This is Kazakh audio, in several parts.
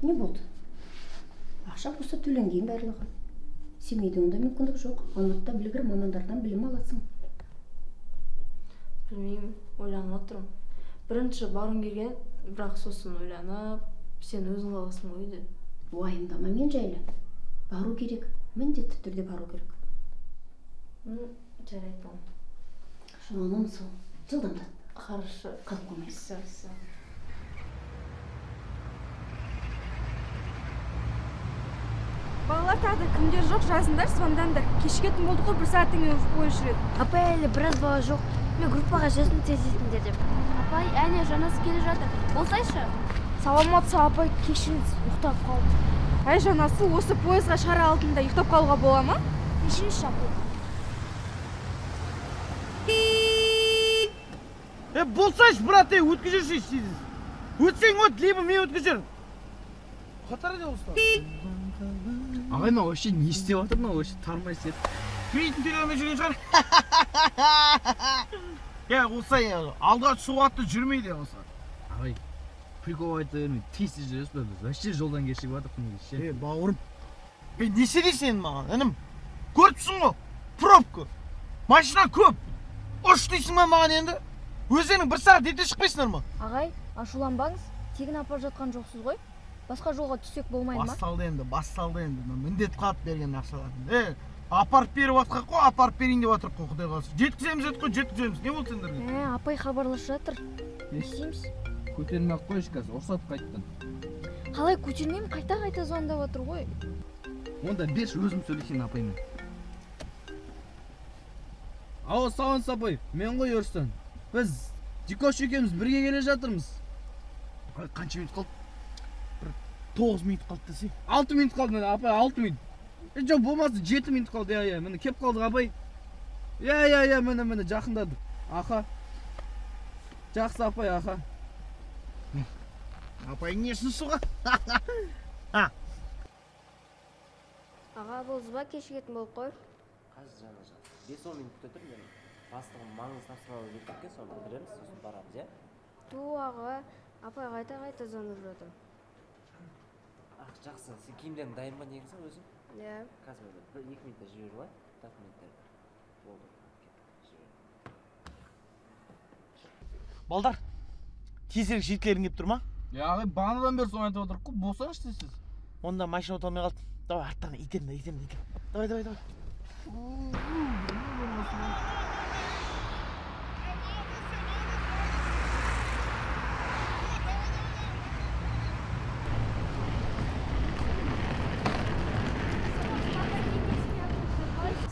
Не болды? Ақша болса төленген барлығы. Семейде ондай мүмкіндік жоқ. Алматыда білгір мамандардан білім аласың. Білмеймін, ойланып отырмын. Бірінші барғым келген, бірақ сосын ойланып, сен өзің қаласың ғой деді. Уайымдама мен жайлы. Бару керек, міндетті түрде бару керек. Жарайды. Шуаным сол. Жылдамда. Хорошо. Қалып қоймайсың. Все. Балалар тағы да күндер жоқ, жазыңдар, звондандар. Кешігетін болдық қой, 1 сағаттан кейін пойыз жүреді. Апай, әлі біраз бала жоқ. Мен группаға жазын тезетіңдер деп. Апай, әне жанасы келе жатыр. Болсайшы. Саламатсыз, апай, кешіріңіз, ұйықтап қалдым. Әй жанасы, осы пойызға шығара алдында ұйықтап қалуға бола ма? Кешіріңізші, апай. Болсайшы, брат, өткізерші істейсіз. Өтсең өт, либо мен өткізер. Қатар де олыста. Ағай, мына вообще не істеп жатыр, мына вообще тармай істеп. Кредитін төлемей жүрген шығар. Осылай, алдыға түсу атты жүрмейді осы. Ағай, прикол айта бермей, тез жүресіз бе біз? Вообще жолдан кешігіп жатыр күнге ше. Бауырым, не седесің маған, інім? Көріпсің ғой, пробка. Машина көп. Ұш дейсің ма маған енді? Өзінің 1 сағат ерте шықпайсыңдар ма? Ағай, ашуланбаңыз. Тегін апарып жатқан жоқсыз ғой. Басқа жолға түссек болмайды ма? Басталды енді. Міндет қалып берген ақшаларын. Апарып беріп атқақ қой, апарып берейін деп атырып қой, құдай қаласа. Жеткіземіз. Не болды сендерге? Апай хабарласып жатыр. Не істейміз? Көтермей ақ қойшы қазір, ұрсат қайттан. Қалай көтермеймін, қайта звондап отыр ғой. Онда берші, өзім сөйлесейін апаймен. Ау, сауынс апай, мен ғой өрістен. Біз Дикош екеуміз бірге келе жатырмыз. Қанша минут қалды? 9 минут қалды десе. 6 минут қалды, апай, 6 минут. Жоқ, болмасы 7 минут қалды, міне кеп қалдық, апай. Міне жақындадық. Аха. Жақсы, апай, аха. Апай несін суға? Аға, бұл зыба кешігетін болып қой. Қазір жана 5-10 минут күтіп тұрмын. Бастығым маңызды тапсырмалар беріп кеткен, соны білдіреміз, сосын барамыз, иә? Аға, апай қайта звондап жатыр. Жақсы, сен киімдерің дайын ба негізі өзің? Иә. Қазір 1-2 минутта жіберіп алайық, документтер. Болды. Балдар, тезірек жеткілерің кеп тұр ма? Ағай, бағанадан бері соны айтып отырық қой, болсаңшы дейсіз. Онда машина оталмай қалды. Давай, арттарына итерін. Давай.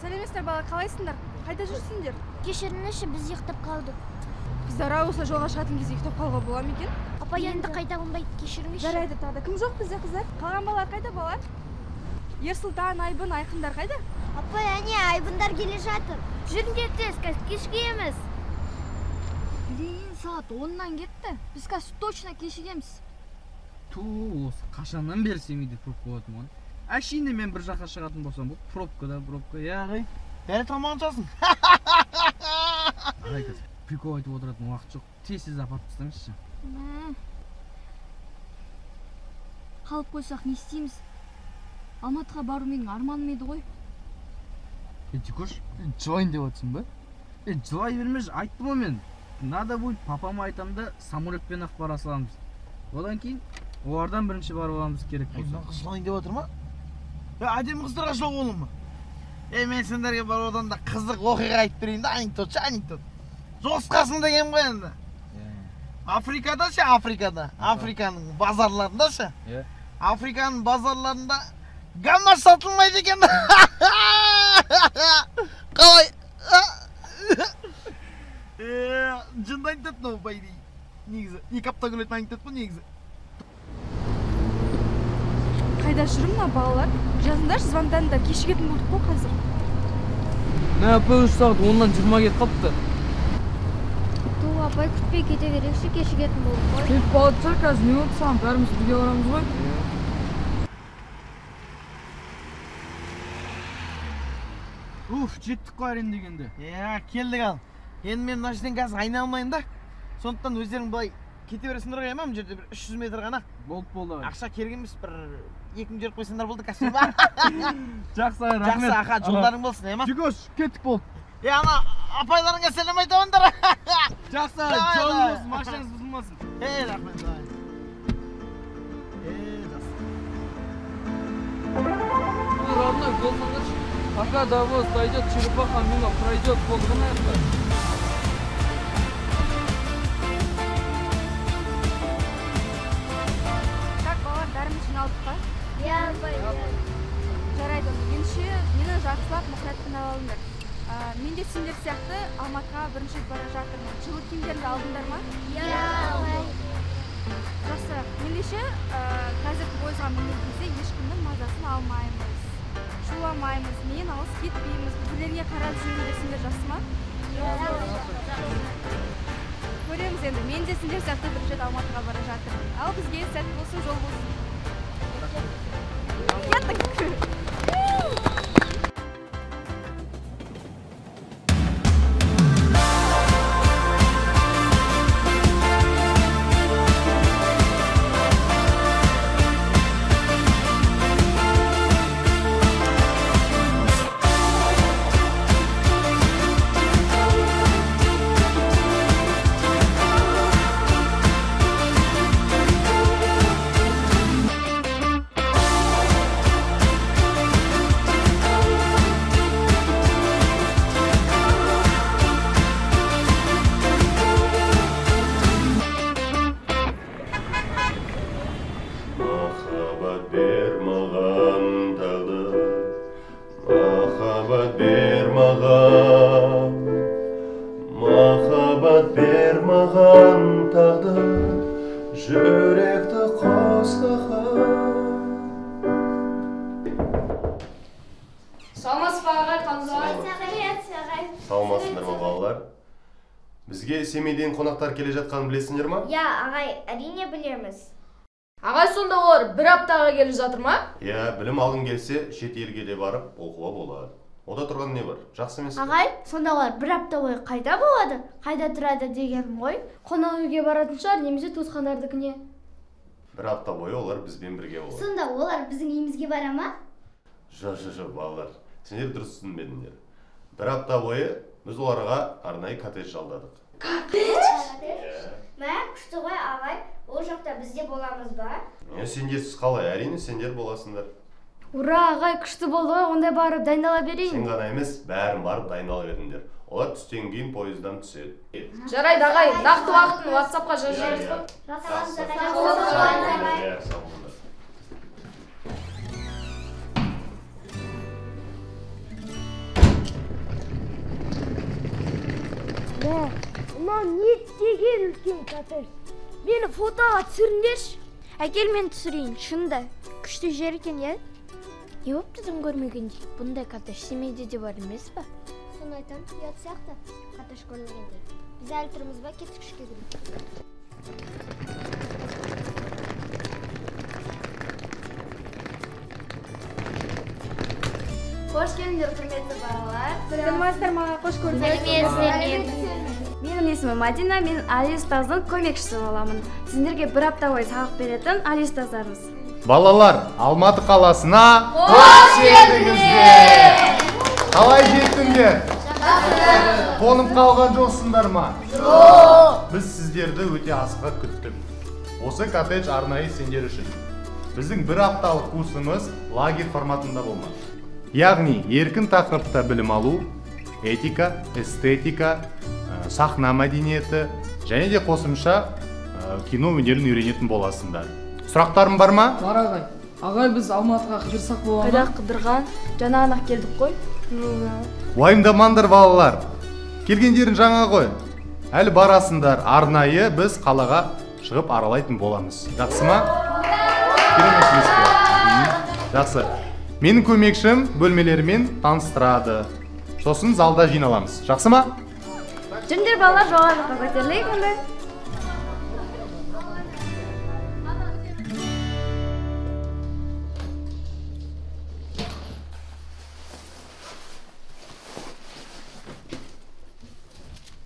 Сәлеметсіздер бала, қалайсыңдар? Қайда жүрсіңдер? Кешіріңізші, біз ұйықтап қалдық. Қыздар, осы жолға шығатын кезде ұйықтап қалуға бола ма екен? Апай, енді қайта қонбайды, кешіріңізші. Жарайды тағы. Кім жоқ бізде қыздар? Қалған балалар қайда балалар? Ерсұлтан, Айбын, Айқындар қайда? Апай, әне, Айбындар келе жатыр. Жүріңдер тез, кешігеміз. Блин, сағат 10-нан кетті. Біз қазір точно кешігеміз. Осы қашаннан бері семейде пробка болатын ғой. Әшейінде мен бір жаққа шығатын болсам, бұл пробка, ағай. Бәрі тамағын жасын. Ағай, қазір прикол айтып отыратын уақыт жоқ. Тез апарып тастаңызшы. Қалып қойсақ не істейміз? Алматыға бару менің арманым еді ғой. Дикош, жылайын деп отырсың ба? Жылай бермеш, айттым ғой мен. Надо будет, папама айтам да самолетпен ақ бара саламыз. Одан кейін олардан бірінші барып аламыз керек болса. Жылайын деп отыр ма? Әдемі қыздарға жол болу ма? Мен сендерге бар одан да қызық оқиға айтып берейін да, анекдот. Жосқасын деген ғой енді. Африкада Африканың базарларында Африканың базарларында гамаш сатылмайды екен. Қалай? Жынды айтатын ол бай дей. Негізі, 2 апта күлетін айтатын негізі. Қайда жүрмін мына балалар? Жазыңдаршы, звондаңдар, кешігетін болдық қой қазір. Мә апай 3 сағат 10-нан 20 кет қапты. Ту апай күтпей кете берекші, кешігетін болдық қой. Келіп қалыпсыр, қазір не болды саған, бәріміз бірге барамыз ғой. Уф, жеттік қой әрең дегенде. Келдік ал. Енді мен мына жерден қазір айналмайын да. Сондықтан өздерің былай кете бересіңдер ғой, ма? Бұл жерде бір 300 метр ғана. Болды. Ақша керек емес, бір 2 жеріп қойсаңдар болды кәсіп. Жақсы, рахмет. Жақсы, аға, жолдарың болсын, ма? Жүгөш, кеттік болды. Ана апайларыңа сәлем айтамындар. Жақсы, жолың болсын, машинаңыз бұзылмасын. Рахмет. Родной, болсаңдаршы. Пока довоз дойдет, черепаха мимо пройдет, полгонается. Так, балалар, бәріміз жиналдық па? Иә, апай, Жарайды, ендеше мені жақсылап мұқиятпен алыңдар. Мен де сендер сияқты Алматыға бірінші рет бара жатырмын. Жылы киімдерді алдыңдар ма? иә, апай. Жақсы. Ендеше қазір пойызға мінген кезде ешкімнің мазасын алмаймыз. Шуламаймыз, мен алыс кетпейміз. Бірлерге қарап жүріңдерсіңдер, жақсы ма? Көреміз енді. Мен де сендер сияқты бірінші рет Алматыға бара жатырмын. Ал бізге сәтті болсын, жол болсын. Кеттік. Махаббат бер маған тағдыр, жүректі қостаған. Саламатсыз ба ағай, қандай? Саламатсыздар ма балалар? Бізге семейден қонақтар келе жатқанын білесіңдер ма? Иә, ағай, әрине білеміз. Ағай, сонда олар бір аптаға келіп жатыр ма? Иә, білім алғың келсе, шет елге де барып оқуға болады. Ода тұрған не бар? Жақсы емес пе? Ағай, сонда олар бір апта бойы қайда болады? Қайда тұрады дегенім ғой? Қонақ үйге баратын шығар, немесе туысқандардікіне. Бір апта бойы олар бізбен бірге болады. Сонда олар біздің үйімізге бара ма? Жоқ, балалар. Сендер дұрыс түсінбедіңдер. Бір апта бойы біз оларға арнайы коттедж жалдадық. Мә, күшті ғой ағай, ол жақта бізде боламыз ба? Сендерсіз қалай, әрине сендер боласыңдар. Ура, ағай, күшті болды ғой, ондай барып дайындала берейін. Сен ғана емес, бәрін барып дайындала бердіңдер. Олар түстен кейін пойыздан түседі. Жарайды ағай, нақты уақытын WhatsApp-қа жазамыз ба? Мынау не деген үлкен коттедж. Мені фотоға түсіріңдерші. Әкел, мен түсірейін, шында. Күшті жер екен, е? Не болып тізім көрмегенде? Бұндай коттедж Семейде де бар емес па? Соны айтам, ұят сияқты. Коттедж көрмегенде. Біз әлі тұрмыз ба, кеттік ішке кіріп. Қош келдіңдер, құрметті балалар. Сәлеметсіздер ма? Қош көрдік. Менің есімім Мадина, мен Али ұстаздың көмекшісі боламын. Сіздерге бір апта бойы сабақ беретін Али ұстаздарымыз. Балалар, Алматы қаласына қош келдіңіздер! Қалай жеттіңдер? Қонып қалған жоқсыңдар ма? Жоқ! Біз сіздерді өте асыға күттік. Осы коттедж арнайы сендер үшін. Біздің бір апталық курсымыз лагерь форматында болмақ. Яғни, еркін тақырыпта білім алу, этика, эстетика, сахна мәдениеті және де қосымша кино өнерін үйренетін боласыңдар. Сұрақтарым бар ма? Бар ағай. Агай, біз Алматыға қыдырсақ болған. Қайда қыдырған? Жаңағына келдік қой. Уайымдамаңдар балалар. Келгендерін жаңа ғой. Әлі барасыңдар. Арнайы біз қалаға шығып аралайтын боламыз. Жақсы ма? Керемет пе? Жақсы. Менің көмекшім бөлмелерімен таныстырады. Сосын залда жиналамыз. Жақсы ма? Жүндер балалар жоғарыға көтерілейік онда.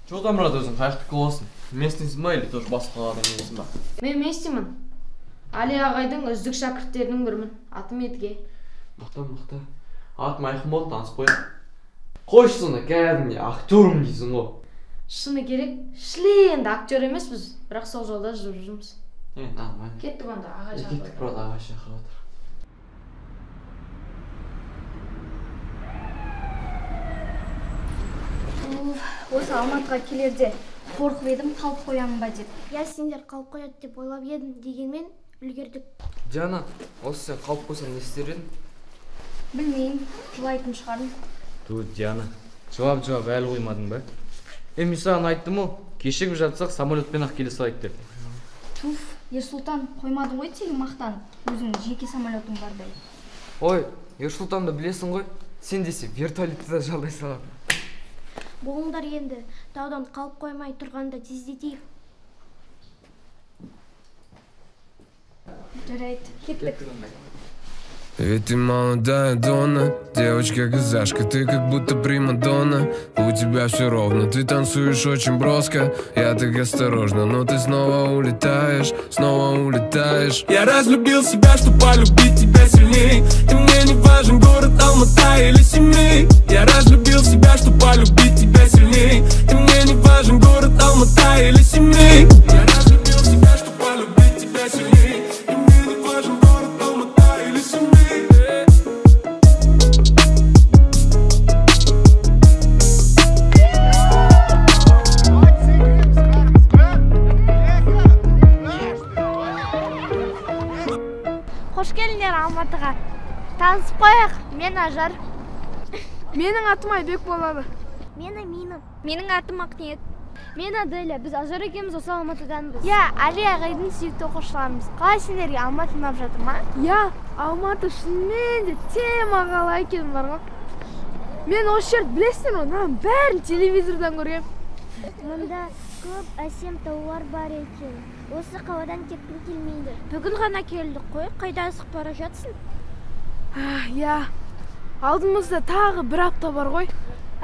Что там, брат, өзің қайықты боласың? Местіңсің ба, или тоже басқа қаладан келесің ба? Мен местімін. Али ағайдың үздік шәкірттерінің бірімін. Атым Едіге. Мықты. Атым айқын болды, танысып қояйық. Қойшы сонда, кәдімгі актермін дейсің ғой. Шыны керек, шіленді актер емеспіз, бірақ сол жолда жүріп жүрміз. Нормально. Кеттік онда, ағай шақырып. Кеттік, брат, ағай шақырып отыр. Осы Алматыға келерде қорқып едім, қалып қоямын ба деп. Я сендер қалып қояды деп ойлап едім, дегенмен үлгердік. Диана, осы сен қалып қойсаң не істер едің? Білмеймін, жылайтын шығармын. Диана, жауап әлі қоймадың ба? Мен саған айттым ғой, кешігіп жатсақ самолетпен ақ келе салайық деп. Туф, Ерсұлтан, қоймадың ғой тегі мақтан, өзің жеке самолетің бардай. Ой, Ерсұлтанды білесің ғой, сен десе вертолетті да жалдай саламын. Болыңдар енді, таудан қалып қоймай тұрғанда тездетейік. Жарайды, кеттік. Ведь ты молодая Донна, девочка-казашка, ты как будто примадонна. У тебя все ровно, ты танцуешь очень броско. Я так осторожно, но ты снова улетаешь. Я разлюбил себя, чтоб полюбить тебя сильней. И мне не важен город Алмата или Семей. Я разлюбил себя, чтоб полюбить тебя сильней. И мне не важен город Алмата или Семей. Я разлюбил себя, чтоб полюбить тебя сильней. И мне не важен город Алмата или Семей. Қош келіңдер Алматыға. Танысып қояқ, мен Ажар. Менің атым Айбек болады. Менің атым Ақниет. Мен Аделя, біз Ажар екеуміз осы Алматыданбыз. Али ағайдың сүйікті оқушыларымыз. Қалай сендерге Алматы ұнап жатыр ма? Алматы шынымен де тема қалай екен бар ғой. Мен осы жерді білесің ғой, мынаның бәрін телевизордан көргем. Мұнда көп әсем таулар бар екен. Осы қаладан кеткім келмейді. Бүгін ғана келдік қой, қайда асық бара жатсың? Алдымызда тағы бір апта бар ғой.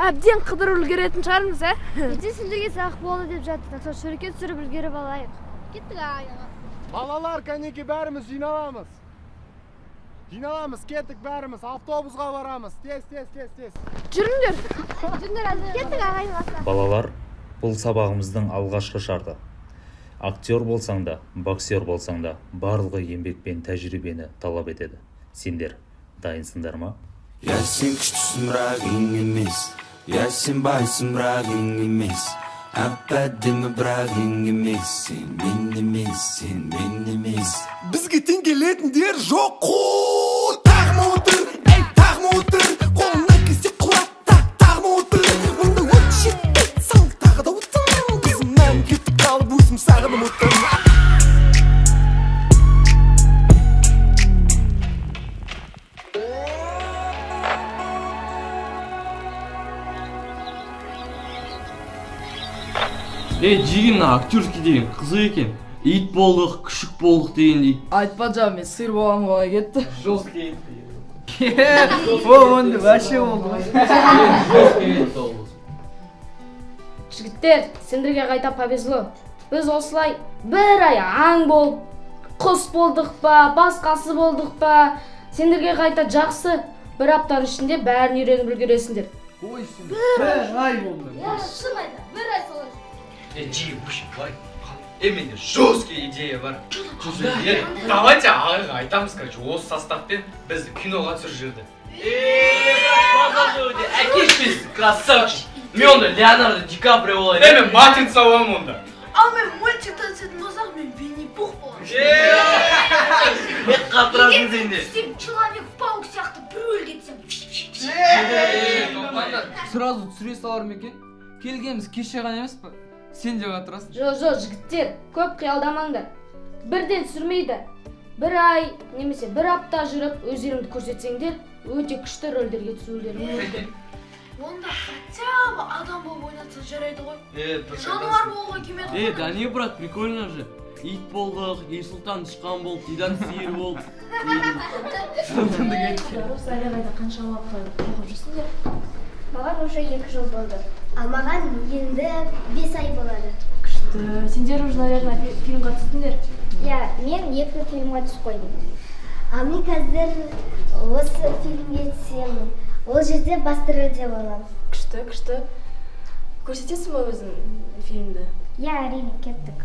Әбден қыдырып үлгеретін шығармыз, Ертең сендерге сағық болды деп жаттық, сол шөрекет сүріп үлгеріп алайық. Кеттік ағайға. Балалар, кәнеке бәріміз жиналамыз. Кеттік бәріміз, автобусға барамыз. Тез. Жүріңдер. Кеттік ағайға. Балалар, бұл сабағымыздың алғашқы шарты. Актер болсаң да, боксер болсаң да, барлығы еңбек пен тәжірибені талап етеді. Сендер дайынсыңдар ма? Я сен күштісің бірақ ең емес, я сен байсың бірақ ең емес, әп-әдемі бірақ ең емес, сен мен емес. Бізге тең келетіндер жоқ қой. Тағма отыр, қолына кесе құлап тағма отыр. Мұнда от жетпейсің, тағы да отыр. Қызымнан кетіп қалып өзім сағынып отыр. Жеген актерский деген қызы екен. Ит болдық, күшік болдық дегендей. Айтпа жа, мен сыр болам ғой кетті. Жестко кетті. Онды вообще болды. Жігіттер, сендерге қайта повезло. Біз осылай бір ай аң болып, құс болдық па, басқасы болдық па. Сендерге қайта жақсы. Бір аптар ішінде бәрін үйреніп үлгересіңдер. Бір ай болды. Шын айда, бір ай солай. Менде жесткий идея бар. Давайте ағайға айтамыз, осы составпен біз киноға түсір жүрді. Әкешпес, красавчик. Мен онда Леонардо Ди Каприо болайын. Мен Мартин Саламон онда. Ал мен мультикті түсетін болсақ, мен Винни Пух боламын. Қатырасың сен де. Сен Человек-паук сияқты біреу кетсем. Сразу түсіре салар ма екен? Келгеніміз кеше ғана емес пе? Сен де қатырасың. Жо, жігіттер, көп қиялдамаңдар. Бірден түсірмейді. Бір ай, немесе бір апта жүріп, өздеріңді көрсетсеңдер, өте күшті рөлдерге түсірулері мүмкін. Онда хотя бы адам болып ойнатса жарайды ғой. Жануар болуға келмеді ғой. Да не, брат, прикольно же. Ит болдық, Ерсұлтан тышқан болды, Дидар сиыр болды. Осы әлі қанша уақыт оқып жүрсіңдер? Маған уже 2 жыл болды. Ал маған енді 5 ай болады. Күшті. Сендер уже, наверное, фильмға түстіңдер? Я, мен 2 фильмға түсіп қойдым. Ал мен қазір осы фильмге түсемін. Ол жерде басты рөлде боламын. Күшті. Көрсетесің бе өзің фильмді? Я, әрине, кеттік.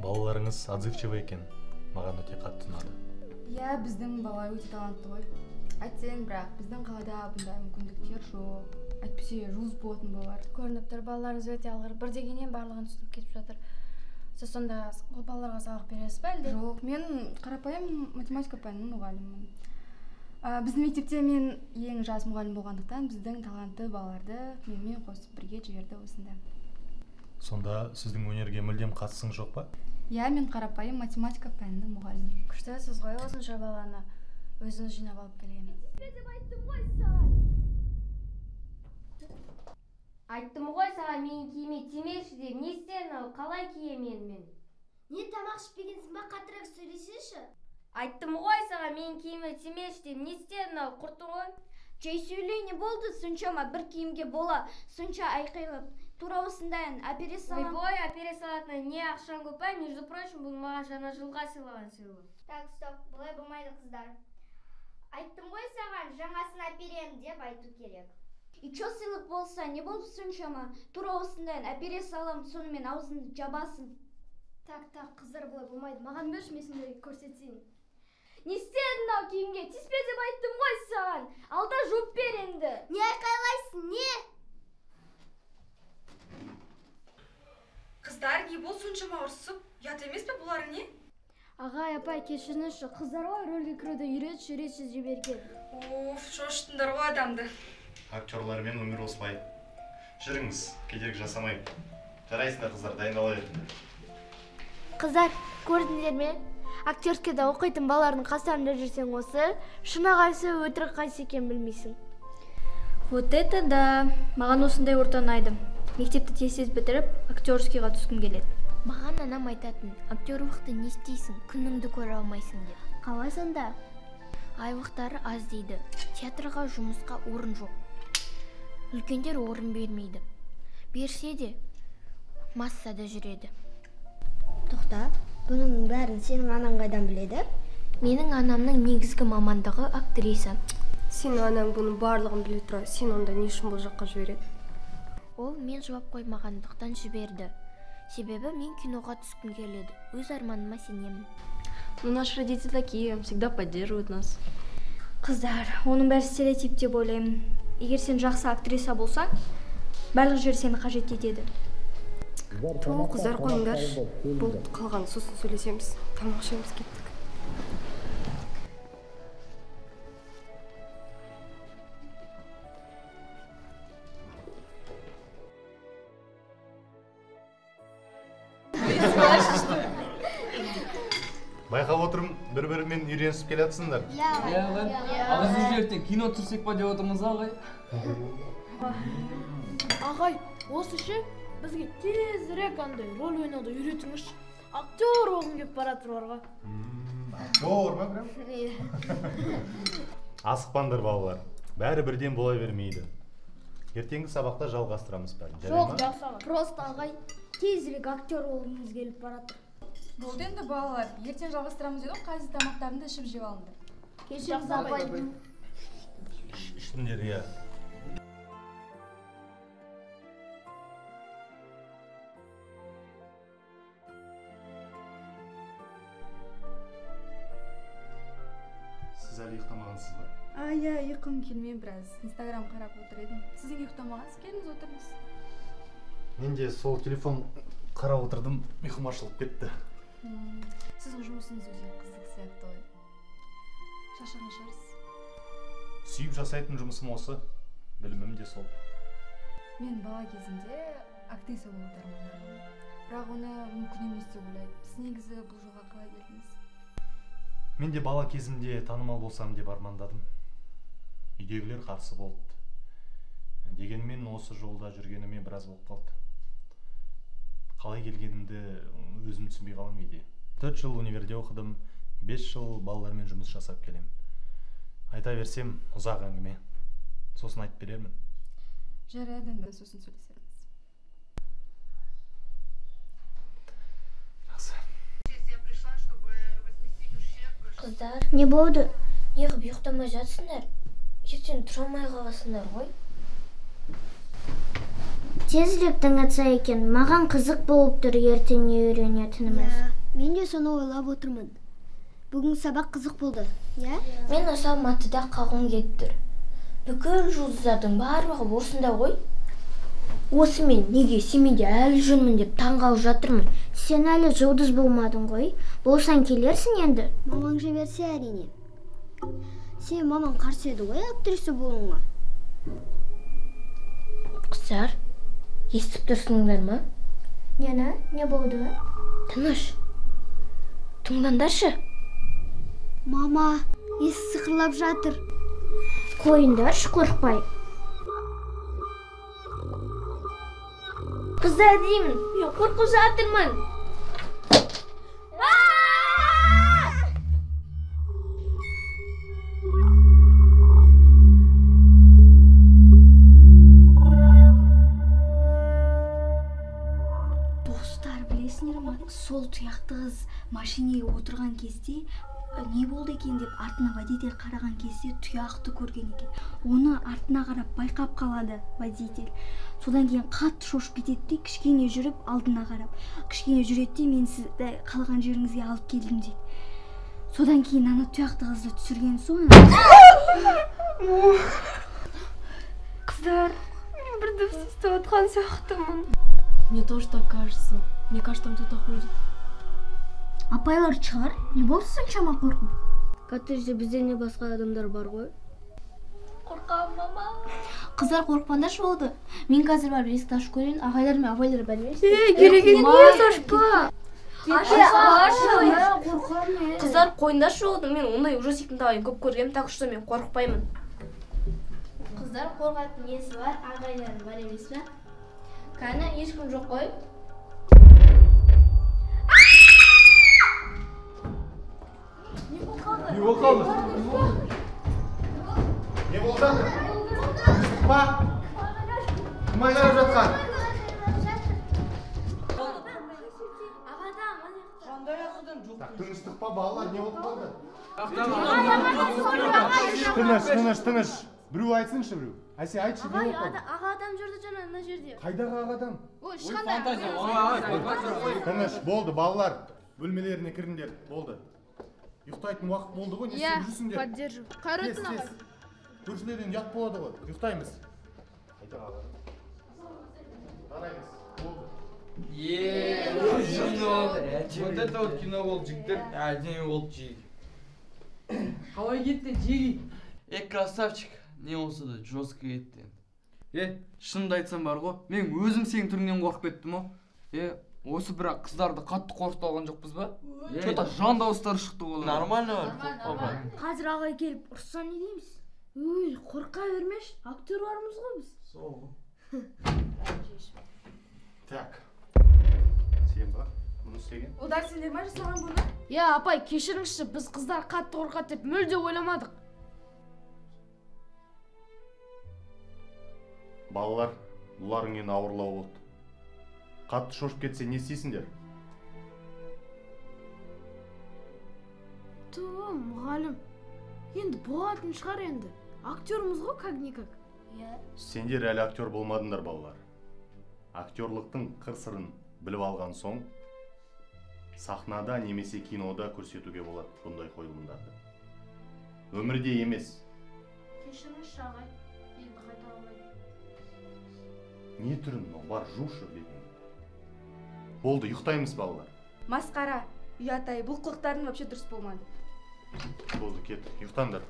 Балаларыңыз отзывчивый екен. Маған өте қатты ұнады. Иә, біздің бала өте талантты ғой. Айтсаң, бірақ біздің қалада бұндай мүмкіндіктер жоқ. Әйтпесе жұлдыз болатын болар. Көрініп тұр, балаларыңыз өте алғыр. Бір дегеннен барлығын түсініп кетіп жатыр. Сіз сонда ол балаларға сабақ бересіз бе әлде? Жоқ, мен қарапайым математика пәнінің мұғалімімін. Біздің мектепте мен ең жас мұғалім болғандықтан біздің талантты балаларды менімен қосып бірге жіберді осында. Сонда сіздің өнерге мүлдем қатысың жоқ па? Иә, мен қарапайым математика пәнінің мұғалімімін. Күштісіз ғой осынша баланы өзіңіз жинап алып келген. Айттым ғой саған менің киіме тимеші деп, не істедің ал, қалай киемін мен? Не тамақ ішпегенсің ба, қатырақ сөйлесеңші? Айттым ғой саған менің киіме тимеші деп, не істедің ал, құрттың ғой? Жай сөйлей, не болды? Соншама бір киімге бола, сонша айқайлап. Тура осындайын, әпере салам. Ой, әпере салатына не ақшан көп ай, между прочим, бұл маған жаңа жылға сыйлаған сыйлық. Так, стоп, бұлай болмайды қыздар. Айттым ғой саған, жаңасын әперем деп айту керек. И чё сыйлық болса, не болып соншама? Тура осындайын, әпере салам, сонымен аузыңды жабасың. Так, қыздар бұлай болмайды. Маған берші, мен сендерге көрсетейін. Не істедің ау киімге? Тиіспе деп айттым ғой саған. Алда жуып бер енді. Не айқайлайсың, не? Қыздар, не бол соншама ұрсып? Ят емес пе бұларың не? Ағай, апай, кешіріңізші, қыздар ғой рөлге кіруді үйретші жіберген. Оф, шошыттыңдар ғой адамды. Актерлармен өмір осылай. Жүріңіз, кедергі жасамайық. Жарайсыңдар қыздар, дайындала беріңдер. Қыздар, көрдіңдер ме? Актерскеде оқитын балалардың қастарында жүрсең осы, шыны қайсы, өтірік қайсы екен білмейсің. Вот это да. Маған осындай орта ұнайды. Мектепті тез бітіріп, актерскийға түскім келеді. Маған анам айтатын, актерлықты не істейсің, күніңді көре алмайсың деп. Қалай сонда? Айлықтары аз дейді. Театрға жұмысқа орын жоқ. Үлкендер орын бермейді. Берсе де, массада жүреді. Тоқта, бұның бәрін сенің анаң қайдан біледі? Менің анамның негізгі мамандығы актриса. Сенің анаң бұның барлығын біле тұра, сен онда не үшін бұл жаққа жібереді? Ол мен жауап қоймағандықтан жіберді. Себебі мен киноға түскім келеді. Өз арманыма сенемін. Ну, наши родители такие, всегда поддерживают нас. Қыздар, оның бәрі стереотип деп ойлаймын. Егер сен жақсы актриса болсаң, барлық жер сені қажет етеді. Ту, қыздар қойыңдар. Бұл қалған сосын сөйлесеміз. Тамақ ішеміз, кеттік. Байқап отырмын, бір-бірімен үйренісіп келатсыңдар. Иә, ал біз ертең кино түсірсек па деп отырмыз ағай. Ағай, осы ше бізге тезірек андай рөл ойнауды үйретіңізші. Актер болғым келіп баратыр барға. Актер ма прям? Асықпаңдар балалар. Бәрі бірден бола бермейді. Ертеңгі сабақта жалғастырамыз бәрін. Жоқ, жақсы. Просто ағай тезірек актер болғымыз келіп баратыр. Болды енді балалар, ертең жалғастырамыз еді, қазір тамақтарыңды ішіп жеп алыңдар. Кешіріңіз апай. Іштіңдер, иә. әлі ұйықтамағансыз ба? Иә, ұйқым келмей біраз Instagram қарап отыр едім. Сіздің ұйықтамағансыз, келіңіз отырыңыз. Мен де сол телефон қарап отырдым, ұйқым ашылып кетті. Сіздің жұмысыңыз өте қызық сияқты ғой. Шаршаған шығарсыз. Сүйіп жасайтын жұмысым осы, білімім де сол. Мен бала кезімде актриса болуды армандадым. Бірақ оны мүмкін емес деп ойлаймын. Сіз негізі бұл жолға қалай келдіңіз? Мен де бала кезімде танымал болсам деп армандадым. Үйдегілер қарсы болды. Дегенмен осы жолда жүргеніме біраз болып қалды. Қалай келгенімді өзім түсінбей қалам кейде. 4 жыл универде оқыдым, 5 жыл балалармен жұмыс жасап келем. Айта берсем, ұзақ әңгіме. Сосын айтып берермін. Жарайды, сосын сөйлесеміз. Қыздар, не болды? Неғып ұйықтамай жатсыңдар? Ертең тұра алмай қаласыңдар ғой. Тезірек таң атса екен, маған қызық болып тұр ертең не үйренетініміз. Мен де соны ойлап отырмын. Бүгін сабақ қызық болды, иә? Мен осы Алматыда қалғым келіп тұр. Бүкіл жұлдыздардың барлығы осында ғой. Осы мен неге семейде әлі жүрмін деп таңғалып жатырмын. Сен әлі жұлдыз болмадың ғой. Болсаң келерсің енді. Мамаң жіберсе әрине. Сен мамаң қарсы еді ғой актриса болуыңа. Қыздар, естіп тұрсыңдар ма? Не болды? Тыныш. Тыңдандаршы. Мама, есі сықырлап жатыр. Қойындаршы, қорықпай. Қыздар деймін, мен қорқып жатырмын. Достар, білесіңдер ма, сол тұяқты қыз машинеге отырған кезде не болды екен деп артына водитель қараған кезде тұяқты көрген екен. Оны артына қарап байқап қалады водитель. Содан кейін қатты шошып кетеді де, кішкене жүріп алдына қарап. Кішкене жүреді де, мен сізді қалған жеріңізге алып келдім дейді. Содан кейін ана тұяқты қызды түсірген соң... Қыздар, мен бір дұрыс істеп отқан сияқтымын. Мне тоже так кажется. Мне кажется, там кто-то ходит. Апайлар шығар, не болды соншама қорқып? Коттеджде бізден не басқа адамдар бар ғой? Қорқамын, мама. Қыздар қорықпаңдаршы болды. Мен қазір барып есікті ашып көрейін, ағайлар мен апайлар бәрі берсін. Керегін не ашпа? Қыздар қойындаршы болды, мен ондай ужастиктің тағайын көп көргем, так что мен қорықпаймын. Қыздар қорқатын несі бар, ағайлары бар емес пе? Кәні ешкім жоқ қой. Не болып қалды? Не болып жатыр? Ба? Кім айғарып жатқан? Тыныштық па, балалар, не болып қалды? Тыныш. Біреу айтсыншы біреу. Әсе, айтшы, не болып қалды? Аға адам жүрді жаңа ана жерде. Қайдағы аға адам? Ой, ешқандай. Тыныш, болды, балалар. Бөлмелеріне кіріңдер, болды. Ұйықтайтын уақыт болды ғой, не істеп жүрсіңдер? Поддержу. Қайратын аға. Көршілерден ұят болады ғой, ұйықтаймыз. Қараймыз, болды. Вот это вот кино болды, жігіттер. Әдемі болды жиги. Қалай кетті жиги? Красавчик, не болса да жестко кетті. Шынымды айтсам бар ғой, мен өзім сенің түріңнен қорқып кеттім о. Осы бірақ қыздарды қатты қорқытып алған жоқпыз ба? Что-то жан дауыстары шықты олар. Нормально бар. Қазір ағай келіп ұрса не дейміз? Өй, қорқа бермеш, актерларымыз ғой біз. Сол. Так. Сен ба? Мұны істеген? Одар сендер ма жасаған бұны? Я, апай, кешіріңізші, біз қыздар қатты қорқады деп мүлде ойламадық. Балалар, бұларың енді ауырлау болды. Қатты шошып кетсе не істейсіңдер? Мұғалім, енді болатын шығар енді. Актеріміз ғой, как-никак. Сендер әлі актер болмадыңдар, балалар. Актерлықтың қыр-сырын біліп алған соң, сахнада немесе кинода көрсетуге болады бұндай қойылымдарды. өмірде емес. Кешіріңізші ағай, енді қайта алмаймын. Не түрін мынау, бар жушы бетіңді. Болды, ұйықтаймыз балалар. Масқара, ұятай, бұл қылықтардың вообще дұрыс болмады. Болды, кет, ұйықтаңдар.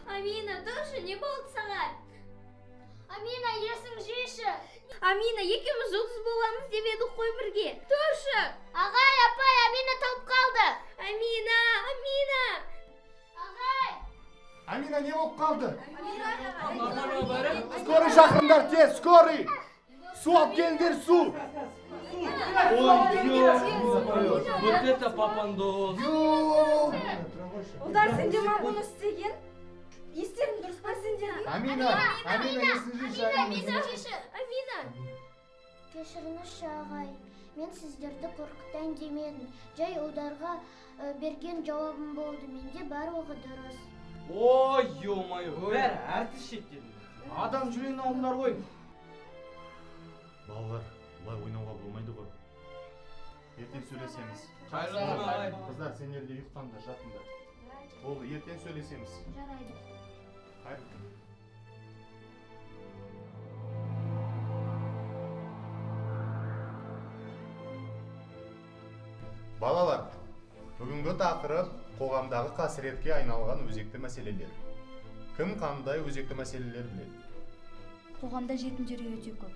Амина, тұршы, не болды саған? Амина, есің жейші. Амина, екеуміз жұлдыз боламыз деп едік қой бірге. Тұршы. Ағай, апай, Амина талып қалды. Амина. Ағай. Амина, не болып қалды? Скорый шақырыңдар, тез, скорый. Су алып келіңдер, су. Вот это папандос. Ұлдар, сенде ма бұны істеген? Естерің дұрыс па сендердің? Амина, есің жейші. Амина. Кешіріңізші ағай, мен сіздерді қорқытайын демедім. Жай ұлдарға берген жауабым болды, менде барлығы дұрыс. Ой, ё-моё, бәрі әртіс шектеді. Адам жүрегін алдыңдар ғой. Балалар, бұлай ойнауға болмайды ғой. Ертең сөйлесеміз. Жарайды. Қыздар, сендер де ұйықтаңдар, жатыңдар. Болды, ертең сөйлесеміз. Жарайды. Балалар, бүгінгі тақырып қоғамдағы қасіретке айналған өзекті мәселелер. Кім қандай өзекті мәселелер біледі? Қоғамда жетімдер өте көп.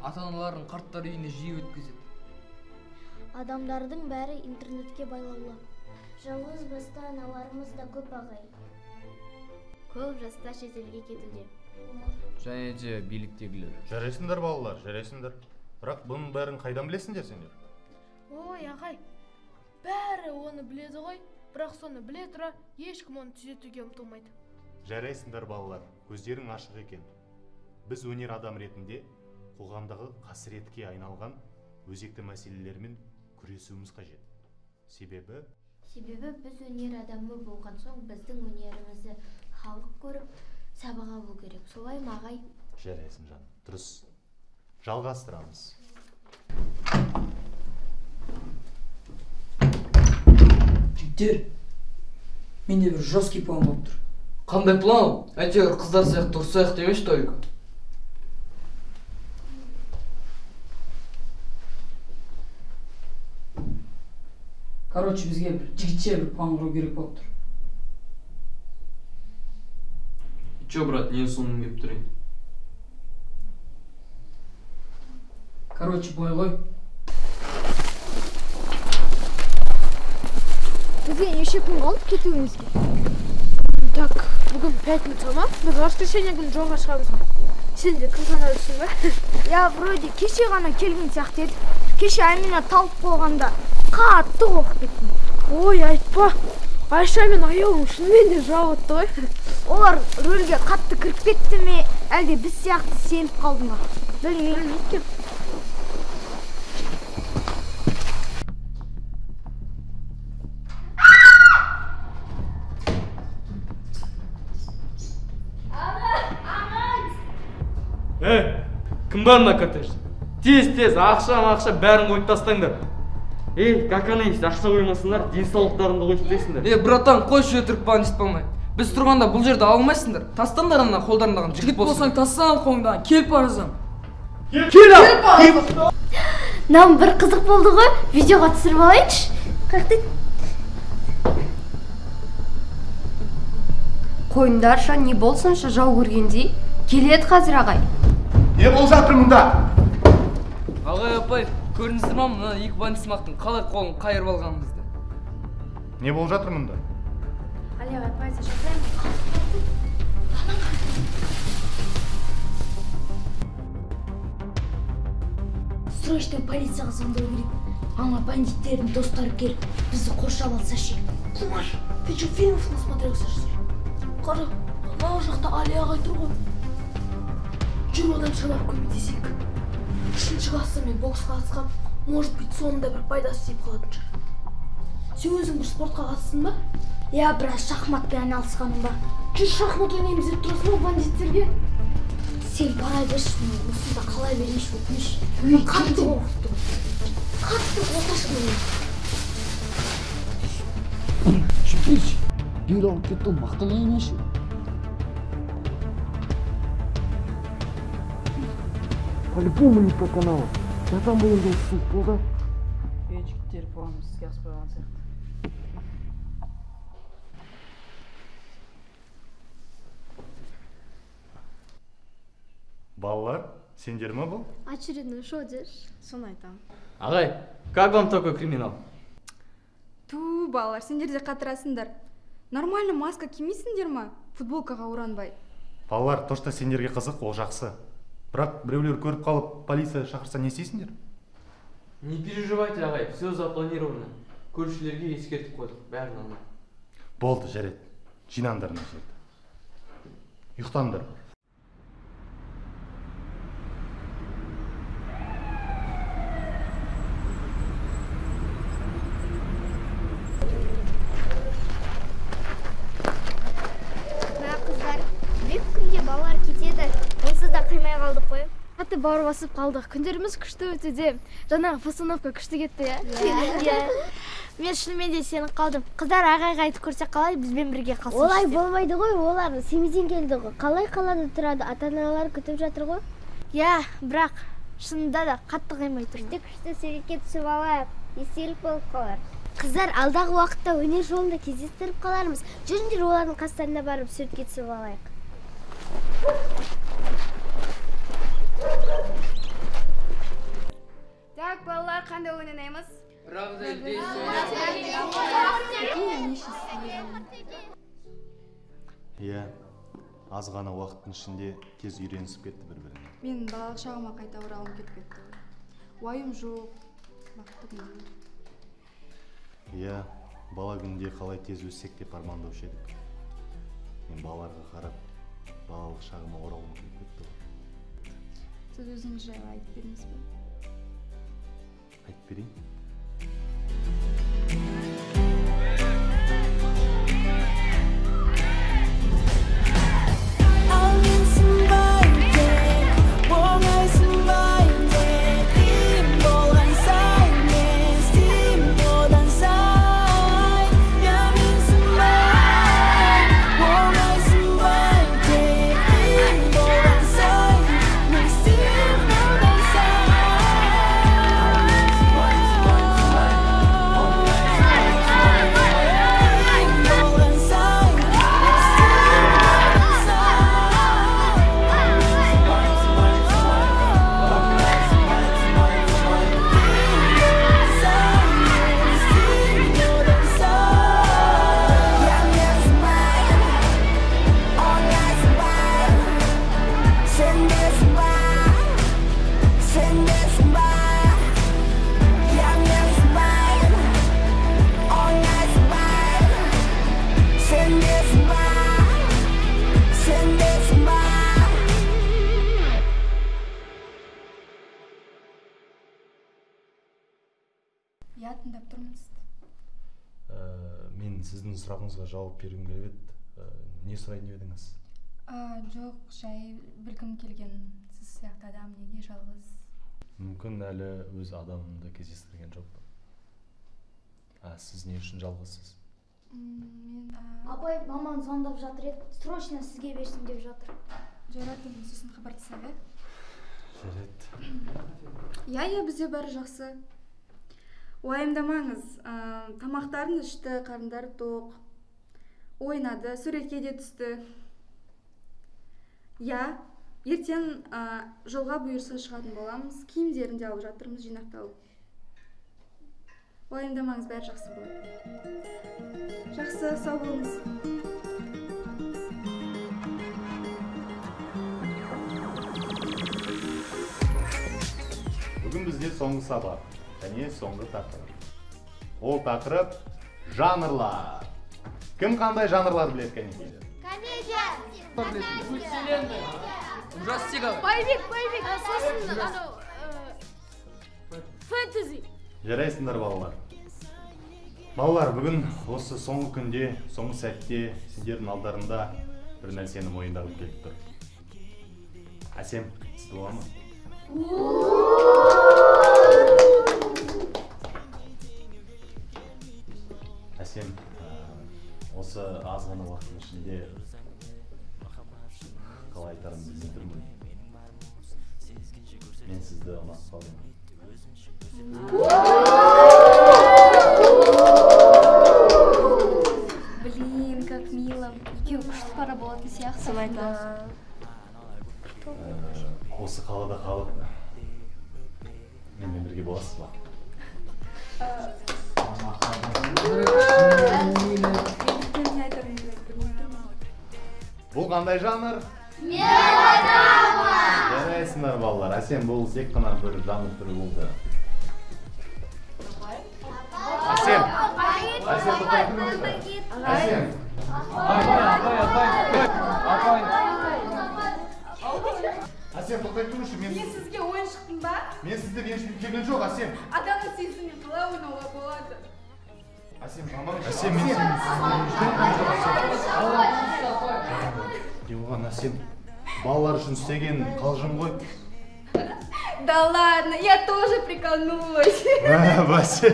Ата-аналардың қарттар үйіне жиі өткізеді. Адамдардың бәрі интернетке байлаулы. Жалғыз басты аналарымыз да көп ағай. Көп жастар шетелге кетуде. Және де биліктегілер. Жарайсыңдар балалар, жарайсыңдар. Бірақ бұның бәрін қайдан білесіңдер сендер? Ой, ағай, бәрі оны біледі ғой, бірақ соны біле тұра, ешкім оны түзетуге ұмтылмайды. Жарайсыңдар балалар, көздерің ашық екен. Біз өнер адам ретінде қоғамдағы қасіретке айналған өзекті мәселелермен күресуіміз қажет. Себебі біз өнер адамы болған соң біздің өнерімізді халық көріп сабақ алу керек. Солай ма ағай? Жарайсың жан, дұрыс. Жалғастырамыз. Жігіттер, менде бір жесткий план болып тұр. Қандай план? Әйтеуір қыздар сияқты ұрсайық демеш только. Короче, бізге бір жігітше бір план құру керек болып тұр. Че, брат, не соның кеп тұр енді? Короче, былай ғой. Бізге неше күн қалып кетуімізге? Так, бүгін пятница ма? Біз воскресенье күні жолға шығамыз ғой. Сен де кім саналысың ба? Я вроде кеше ғана келген сияқты еді. Кеше Амина талып қойғанда қатты қорқып кеттім. Ой, айтпа. Айша мен аяуым шынымен де жауытты ғой. Олар рөлге қатты кіріп кетті ме, әлде біз сияқты сеніп қалды ма? Білмеймін. Кім бар мына коттеджде? Тез, ақша бәрін қойып тастаңдар. Каканы ақша қоймасындар, денсаулықтарыңды қойып тастайсыңдар. Братан, қойшы өтірік бандит болмай. Біз тұрғанда бұл жерді алмайсыңдар. Тастаңдар ана қолдарындағын жігіт болсын. Болсаң тастан қолыңдан, келіп барасың. Кел ал! Нам бір қызық болды ғой, видеоға түсіріп алайыншы. Қаяқта? Қойындарша, не болсынша жау көргендей? Келеді қазір ағай. Не болып жатыр мұнда? Ағай апай, көрдіңіздер ма мына екі бандисмақтың қалай қолын қайырып алғанымызды? Не болып жатыр мұнда? Али ағай, полиция шақырайын. Срочно полицияға звондау керек. Ана бандиттердің достары келіп, бізді қоршап алса ше. Кумаш, ты что, фильмов насмотрелся, что ли? Қара, анау жақта Али ағай тұр ғой. Жүр одан шабап көмектесейік. Үшінші класста мен боксқа қатысқам, может быть, сонында бір пайдасы тиіп қалатын шығар. Сен өзің бір спортқа қатыстың ба? Я біраз шахматпен айналысқаным бар. Жүр шахмат ойнаймыз деп тұрасың ба бандиттерге? Сен бара берші, мен осында қалай берейінші өтініш. Мен қатты қорқыттым. Қатты қорқыштым мен. Дел алып кетті, ол мақтана емеші. По-любому не проканала. Жатам бұл енді суық болды. Жігіттер планымыз іске асып қойған сияқты. Балалар, сендер ме бұл? Очередной шо деш? Соны айтам. Ағай, как вам такой криминал? Ту, балалар, сендер де қатырасыңдар. Нормально маска кимейсіңдер ма? Футболкаға оранбай. Балалар, то, что сендерге қызық, ол жақсы. Бірақ біреулер көріп қалып, полиция шақырса не істейсіңдер? Не переживайте, ағай, все запланировано. Көршілерге ескертіп қойдық, бәрін алма. Болды, жарайды. Жинаңдар мына жерді. Ұйықтаңдар. Балалар кетеді, онсыз да қимай қалдық қой. Қатты бауыр басып қалдық, күндеріміз күшті өтуде. Жаңағы постановка күшті кетті, я? Мен шынымен де сеніп қалдым. Қыздар ағайға айтып көрсе қалай бізбен бірге қалсын? Олай болмайды ғой, олар семейден келді ғой. Қалай қалада тұрады, ата-аналар күтіп жатыр ғой. Я, бірақ шынында да қатты қимай тұрмын. Күшті суретке түсіп алайық, естелік болып қалар. Қыздар, алдағы уақытта өнер жолында кездестіріп қалармыз. Жүріңдер олардың қастарына барып суретке түсіп алайық. Так, балалар, қандай ойын ойнаймыз? Правда Иә, аз ғана уақыттың ішінде тез үйренісіп кетті бір-біріне. Мен балалық шағыма қайта оралым кетіп кетті. Уайым жоқ, бақытты күнде. Иә, бала күнде қалай тез өссек деп армандаушы едік. Мен балаларға қарап, балалық шағыма оралым кетіп кетті ғой. Сіз өзіңіз жайлы айтып беріңіз бе? Айтып берейін. Я тыңдап тұрмын сізді. Мен сіздің сұрағыңызға жауап бергім келіп еді. Не сұрайын деп едіңіз? Жоқ, жай білгім келген. Сіз сияқты адам неге жалғыз? Мүмкін әлі өз адамымды кездестірген жоқпын. Сіз не үшін жалғызсыз? Апай, мамам звондап жатыр еді. Срочно сізге берсін деп жатыр. Жарайды, сосын хабарласам, иә? Жарайды. Иә, бізде бәрі жақсы. Уайымдамаңыз, тамақтарын ішті, қарындары тоқ, ойнады, суретке де түсті. Я, ертең жолға бұйырса шығатын боламыз, киімдерін де алып жатырмыз жинақталып. Уайымдамаңыз, бәрі жақсы болады. Жақсы, сау болыңыз. Бүгін бізде соңғы сабақ. Және соңғы тақырып. Ол тақырып жанрлар. Кім қандай жанрлар біледі кәнекейлер? Комедия! Ужастика! Боевик! Сосын, фэнтези! Жарайсыңдар балалар. Балалар, бүгін осы соңғы күнде, соңғы сәтте сендердің алдарында бір нәрсені мойындағым келіп тұр. Әсем, сіз бола ма? Әсем, Осы аз ғана уақыттың ішінде қалай айтарымды білмей тұрмын. Мен сізді ұнатып қалдым. Блин, как мило. Екеуі күшті пара болатын сияқты. Сын айтамыз. Осы қалада қалып, менімен бірге боласыз ба? Бұл қандай жанр? Мен айтамын! Жарайсыңдар балалар, әсем бұл тек қана бір жанр түрі болды. Әсем! Әсем тоқтай тұрыңыздар. Әсем! Әсем тоқтай тұрыңызшы, Мен сізге ойын шықтым ба? Мен сізді ренжіп келген жоқ, Әсем. Адамның сезімін қалай ойнауға болады? Әсем, жаман. Әсем, мен оған Әсем, балалар үшін істеген қалжың ғой. Да ладно, я тоже приколнулась. Бәсе.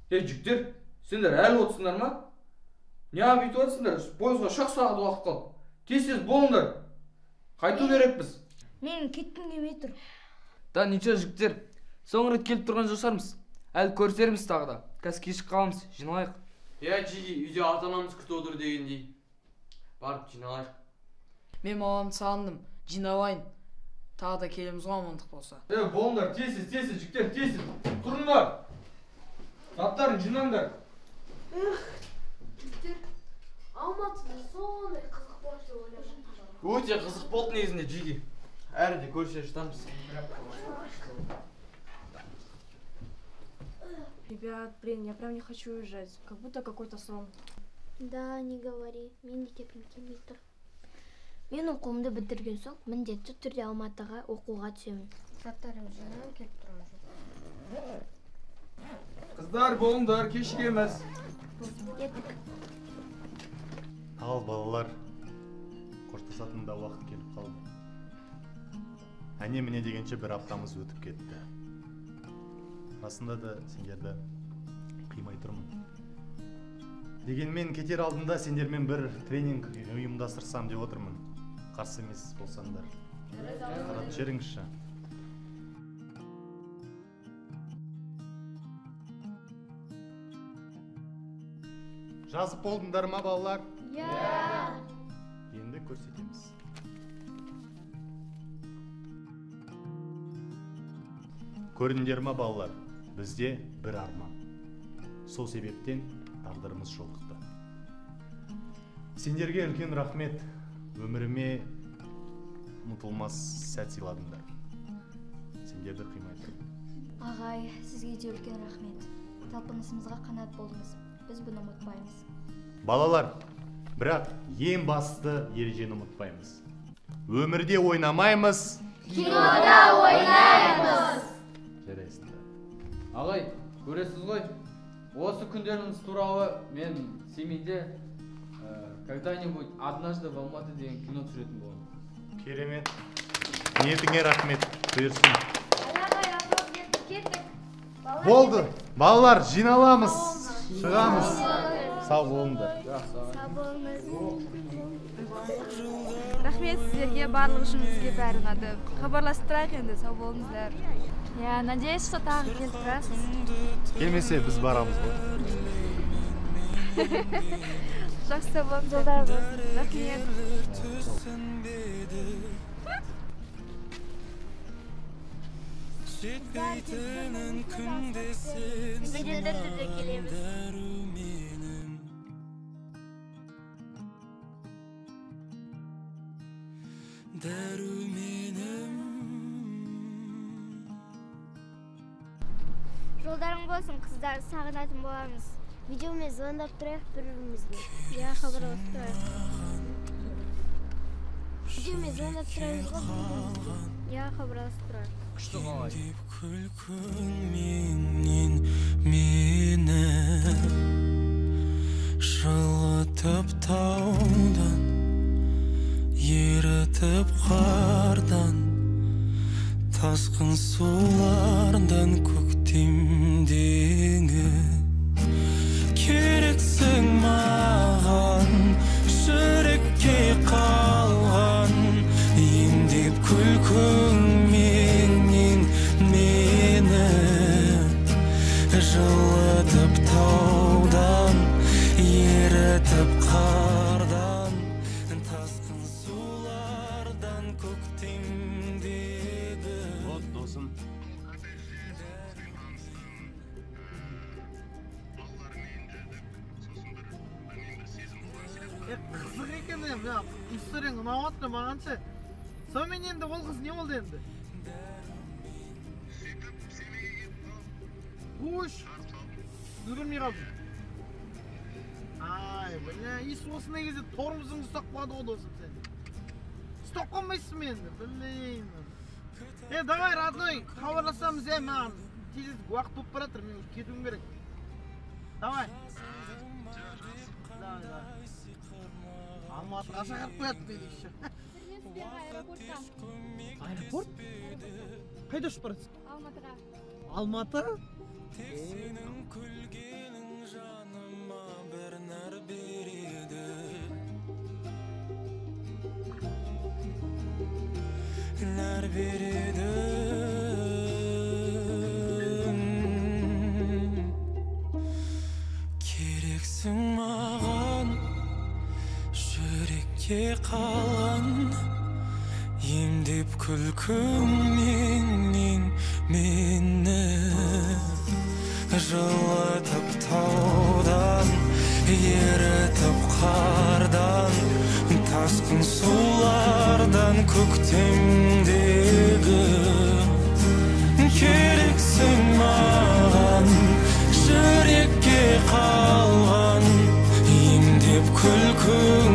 Жүктер, сендер әлі отырсыңдар ма? Не бүйтіп отырсыңдар? Пойызға шақ сағат уақыт қалды. Тез болыңдар. Қайту керекпіз. Мен кеткім келмей тұр. Да, ничего, жүктер. Соңғы рет келіп тұрған жосармыз. Әлі көрсерміз тағы да. Қазір кешіп қаламыз, жиналайық. Жиги, үйде ата-анамыз күтіп отыр дегендей. Барып жиналайық. Мен мамамды сағындым, жиналайын. Тағы да келеміз ғой амандық болса. Болыңдар, тез, жүктер, тез. Тұрыңдар. Заттарын жинаңдар. Жүктер, Алматыда сондай қызық болады деп ойлаймын. Өте қызық болды негізінде, Жиги. Әрі де көрсе жатамыз. Ребят, блин, я прям не хочу уезжать. Как будто какой-то сон. Да, не говори. Мен де кеткім келмей тұр. Мен оқуымды бітірген соң міндетті түрде Алматыға оқуға түсемін. Заттарым жинап келіп тұрмыз. Қыздар, болыңдар, кешігеміз. Кеттік. Ал балалар, қоштасатында уақыт келіп қалды. Әне міне дегенше бір аптамыз өтіп кетті. Расында да сендерді қимай тұрмын. Дегенмен кетер алдында сендермен бір тренинг ұйымдастырсам деп отырмын. Қарсы емес болсаңдар. Қарап жеріңізші. Жазып болдыңдар ма, балалар? Енді көрсетеміз. Көрдіңдер ма, балалар? Бізде бір арман. Сол себептен тағдырымыз жолықты. Сендерге үлкен рахмет. Өміріме ұмытылмас сәт сыйладыңдар. Сендерді қимай тұрмын. Ағай, сізге де үлкен рахмет. Талпынысымызға қанат болдыңыз. Біз бұны ұмытпаймыз. Балалар, бірақ ең басты ережені ұмытпаймыз. Өмірде ойнамаймыз. Кинода ойнаймыз. Жарайсыңдар. Ағай, көресіз ғой? Осы күндеріңіз туралы мен семейде когда-нибудь однажды в Алматы деген кино түсіретін боламын. Керемет. Ниетіңе рахмет. Бұйырсын. Болды. Балалар, жиналамыз. Шығамыз. Сау болыңдар. Рахмет сіздерге, барлық үшін бізге бәрі ұнады. Хабарласып тұрайық енді, сау болыңыздар. Я надеюсь, что тағы келіп тұрасыз. Келмесе біз барамыз ғой. Жақсы, сау болыңыздар. Рахмет. Жетпейтінін күндесін дәруменім. Жолдарың болсын, қыздар, сағынатын боламыз. Видеомен звондап тұрайық бір-бірімізге. Я хабарласып тұрайық. Видеомен звондап тұрайық ғой. Я хабарласып тұрайық. Күшті қалай. Күлкіңменен мені жылытып таудан ерітіп eritip qardan, tasqın sulardan көктемдегі. Керексің маған, жүрекке қалған, емдеп күлкіңменен мені, жылытып таудан, ерітіп қардан, тасқын сулардан көктемдегі. Вот досым. Қызық екен историяң ұнаватты мағанша. Сонымен енді ол қыз не болды енді? Қуш! Үлгірмей қалдым. Ай, бля, осындай кезде тормозыңды ұстап қалады ғой досым сен. Ұстап қалмайсың мен енді, білмеймін. Давай, родной, хабарласамыз, маған тез уақыт болып баратыр, мен кетуім керек. Давай. Алматыға шақырып қояды мені еще. Аэропорт? Қайда ұшып барасың? Алматыға. Алматы? Сенің күлгенің жаныма бір нәр береді. Нәр береді. Керексің маған, жүрекке қалған, емдеп күлкіңменен мені, жылытып таудан, ерітіп қардан, тасқын сулардан көктемдегі. Керексің маған, жүрекке қалған, емдеп күлкің